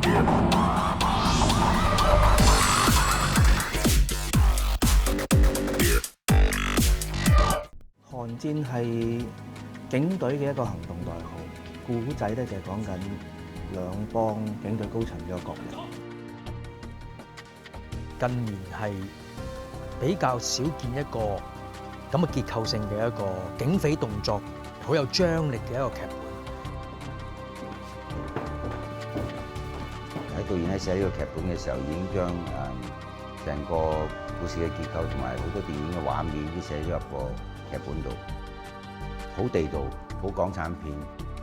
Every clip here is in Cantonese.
寒戰係警隊嘅一個行動代號，故仔咧就係講緊兩幫警隊高層嘅角力。近年係比較少見一個咁嘅結構性嘅一個警匪動作，好有張力嘅一個劇本。喺導演喺寫呢個劇本嘅時候，已經將成個故事嘅結構同埋好多電影嘅畫面已經寫咗入個劇本度，好地道，好港產片，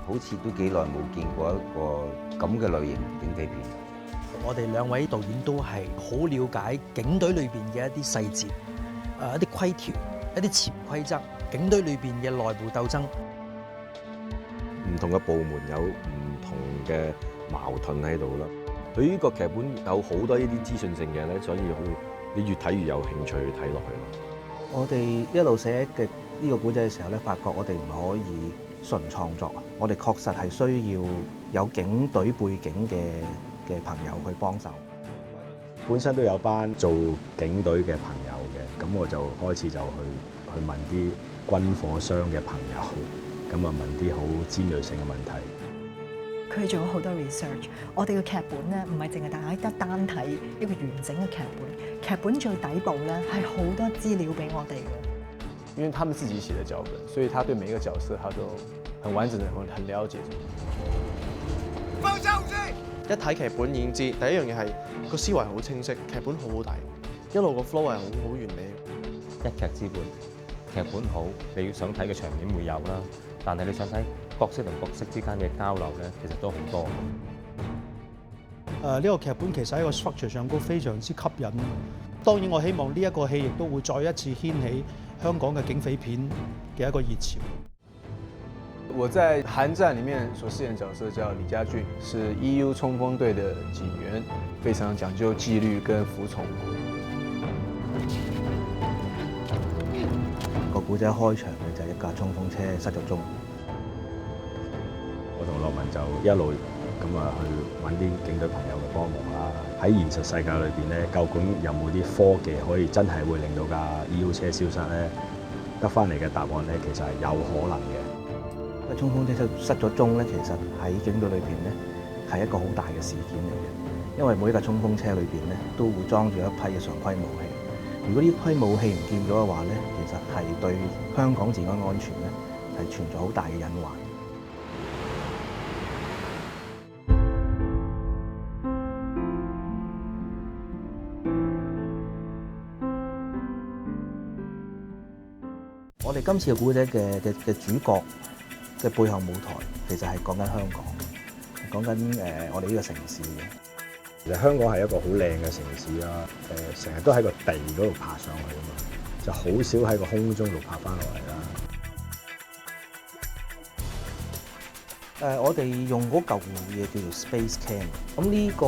好似都幾耐冇見過一個咁嘅類型警匪片。我哋兩位導演都係好了解警隊裏邊嘅一啲細節，一啲規條，一啲潛規則，警隊裏邊嘅內部鬥爭。唔同嘅部門有唔同嘅矛盾喺度啦。佢呢個劇本有好多呢啲資訊性嘅咧，所以你越睇越有興趣去睇落去咯。我哋一路寫嘅呢個故仔嘅時候咧，發覺我哋唔可以純創作，我哋確實係需要有警隊背景嘅朋友去幫手。本身都有班做警隊嘅朋友嘅，咁我就開始就去問啲軍火商嘅朋友，咁啊問啲好尖銳性嘅問題。佢做咗好多 research， 我哋嘅劇本咧唔係淨係大家得單睇一個完整嘅劇本，劇本最底部咧係好多資料俾我哋嘅。因為他們自己寫的腳本，所以他對每一個角色，他都很完整的很了解。放手先！一睇劇本已經知，第一樣嘢係個思維好清晰，劇本好好睇，一路個 flow 係好完美。一劇之本，劇本好，你想睇嘅場面會有啦，但係你想睇角色同角色之間嘅交流咧，其實都好多。呢個劇本其實喺個 structure 上都非常之吸引。當然，我希望呢一個戲亦都會再一次掀起香港嘅警匪片嘅一個熱潮。我在《寒戰》裡面所飾演的角色叫李家俊，是 EU 衝鋒隊的警員，非常講究紀律跟服從。個故仔開場嘅就係一架衝鋒車失咗蹤。我同樂文就一路咁啊去揾啲警隊朋友嘅幫忙啦。喺現實世界裏邊咧，究竟有冇啲科技可以真係會令到架 EU 車消失咧？得翻嚟嘅答案咧，其實係有可能嘅。衝鋒車失咗蹤咧，其實喺警隊裏邊咧係一個好大嘅事件嚟嘅，因為每一架衝鋒車裏邊咧都會裝住一批嘅常規武器。如果呢批武器唔見咗嘅話咧，其實係對香港治安安全咧係存在好大嘅隱患。我哋今次嘅故仔嘅主角嘅背後舞台，其實係講緊香港，講緊我哋呢個城市嘅。其實香港係一個好靚嘅城市啦，成日都喺個地嗰度爬上去啊嘛，就好少喺個空中度爬翻落嚟啦。我哋用嗰嚿嘢叫做 Space Cam， 咁呢個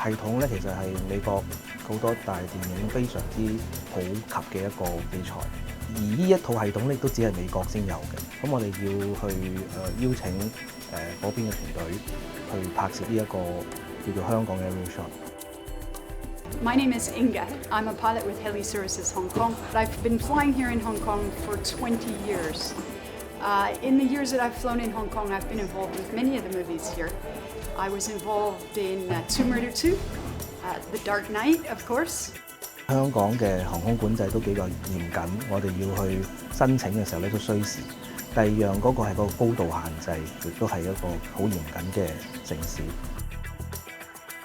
系統咧，其實係美國好多大電影非常之普及嘅一個器材。而呢一套系統咧，都只係美國先有嘅。咁我哋要去邀請嗰邊嘅團隊去拍攝呢一個叫做香港嘅 aerial shot。My name is Inga. I'm a pilot with Heli Services Hong Kong. I've been flying here in Hong Kong for 20 years. In the years that I've flown in Hong Kong, I've been involved with many of the movies here. I was involved in Tomb Raider 2, The Dark Knight, of course. 香港嘅航空管制都比較嚴謹，我哋要去申請嘅時候咧都需時。第二樣嗰個係個高度限制，亦都係一個好嚴謹嘅城市。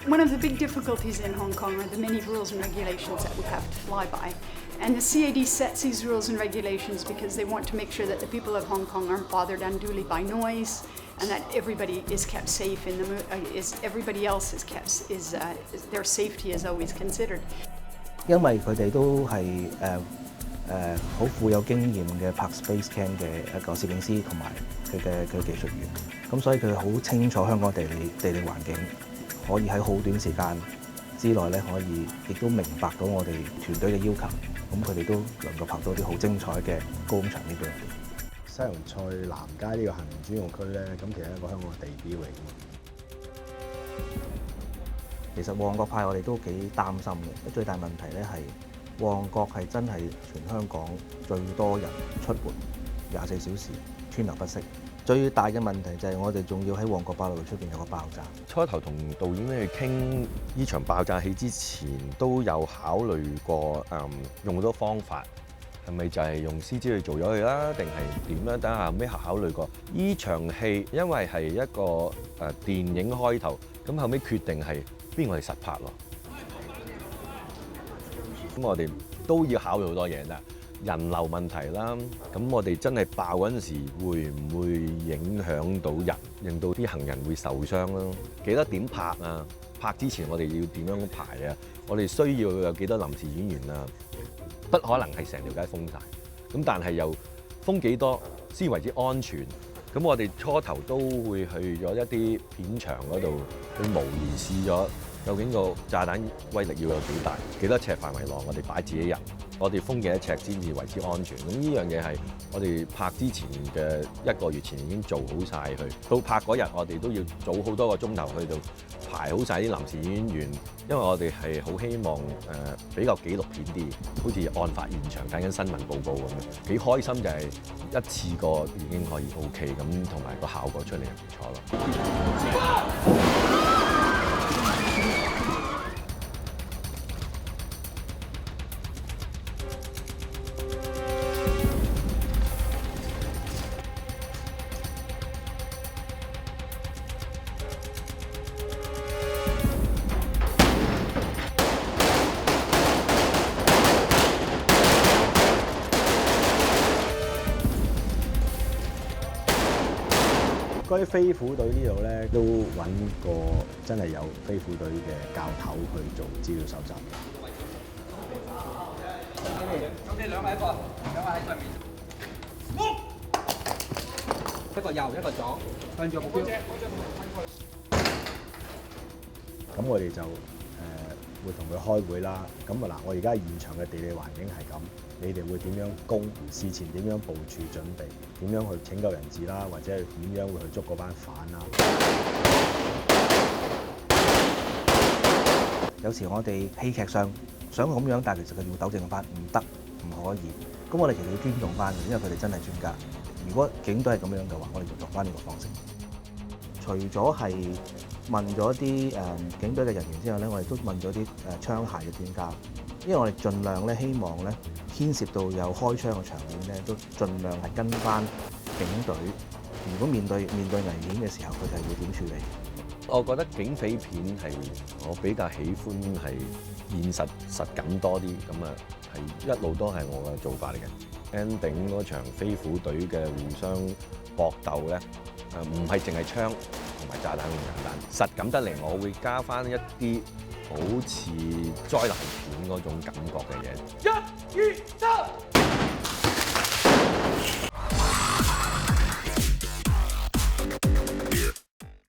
One of the big difficulties in Hong Kong are the many rules and regulations that we have to fly by. And the CAD sets these rules and regulations because they want to make sure that the people of Hong Kong aren't bothered unduly by noise, and that everybody is kept safe. Everybody else is kept their safety is always considered. 因為佢哋都係好富有經驗嘅拍 Space Cam 嘅一個攝影師同埋佢嘅技術員，咁所以佢好清楚香港地理環境，可以喺好短時間之內咧，可以亦都明白到我哋團隊嘅要求，咁佢哋都能夠拍到啲好精彩嘅高空場面俾我哋。西洋菜南街呢個行人專用區咧，咁其實係一個香港嘅地標嚟㗎嘛。其實旺角派我哋都幾擔心嘅，最大問題咧係旺角係真係全香港最多人出沒24小時川流不息。最大嘅問題就係我哋仲要喺旺角爆露出邊有個爆炸。初頭同導演咧去傾呢場爆炸戲之前，都有考慮過用好多方法，係咪就係用 CG 去做咗佢啦，定係點咧？等下後尾考慮過呢場戲，因為係一個電影開頭，咁後尾決定係邊個係實拍咯。咁我哋都要考慮好多嘢啦。人流問題啦，咁我哋真係爆嗰陣時，會唔會影響到人，令到啲行人會受傷啦？幾多點拍啊？拍之前我哋要點樣排啊？我哋需要有幾多臨時演員啊？不可能係成條街封晒，咁但係又封幾多先為之安全？咁我哋初頭都會去咗一啲片場嗰度去模擬試咗，究竟個炸彈威力要有幾大？幾多尺範圍內我哋擺自己人？我哋封幾多尺先至為之安全？咁呢樣嘢係我哋拍之前嘅1個月前已經做好晒去，到拍嗰日我哋都要早好多個鐘頭去到排好晒啲臨時演員，因為我哋係好希望比較紀錄片啲，好似案發現場睇緊新聞報告咁樣，幾開心就係一次過已經可以 OK 咁，同埋個效果出嚟係唔錯咯。關於飛虎隊呢度咧，都揾過真係有飛虎隊嘅教頭去做資料搜集。咁你兩位喺上面，一個右一個左，向住目標。咁我哋就會同佢開會啦。咁嗱，我而家現場嘅地理環境係咁，你哋會點樣攻？事前點樣部署準備？點樣去拯救人質啦？或者係點樣會去捉嗰班犯啦？有時我哋戲劇上想咁樣，但係其實佢要糾正翻，唔得，唔可以。咁我哋其實要尊重翻，因為佢哋真係專家。如果警隊係咁樣嘅話，我哋就用翻呢個方式。除咗係問咗啲警隊嘅人員之後咧，我哋都問咗啲槍械嘅專家，因為我哋盡量咧希望咧牽涉到有開槍嘅場面咧，都盡量係跟翻警隊。如果面對危險嘅時候，佢哋會點處理？我覺得警匪片係我比較喜歡係現實感多啲，咁啊係一路都係我嘅做法嚟嘅。ending 嗰場飛虎隊嘅互相搏鬥咧，唔係淨係槍同埋炸彈咁簡單，實感得嚟，我會加翻一啲好似災難片嗰種感覺嘅嘢。1、2、3。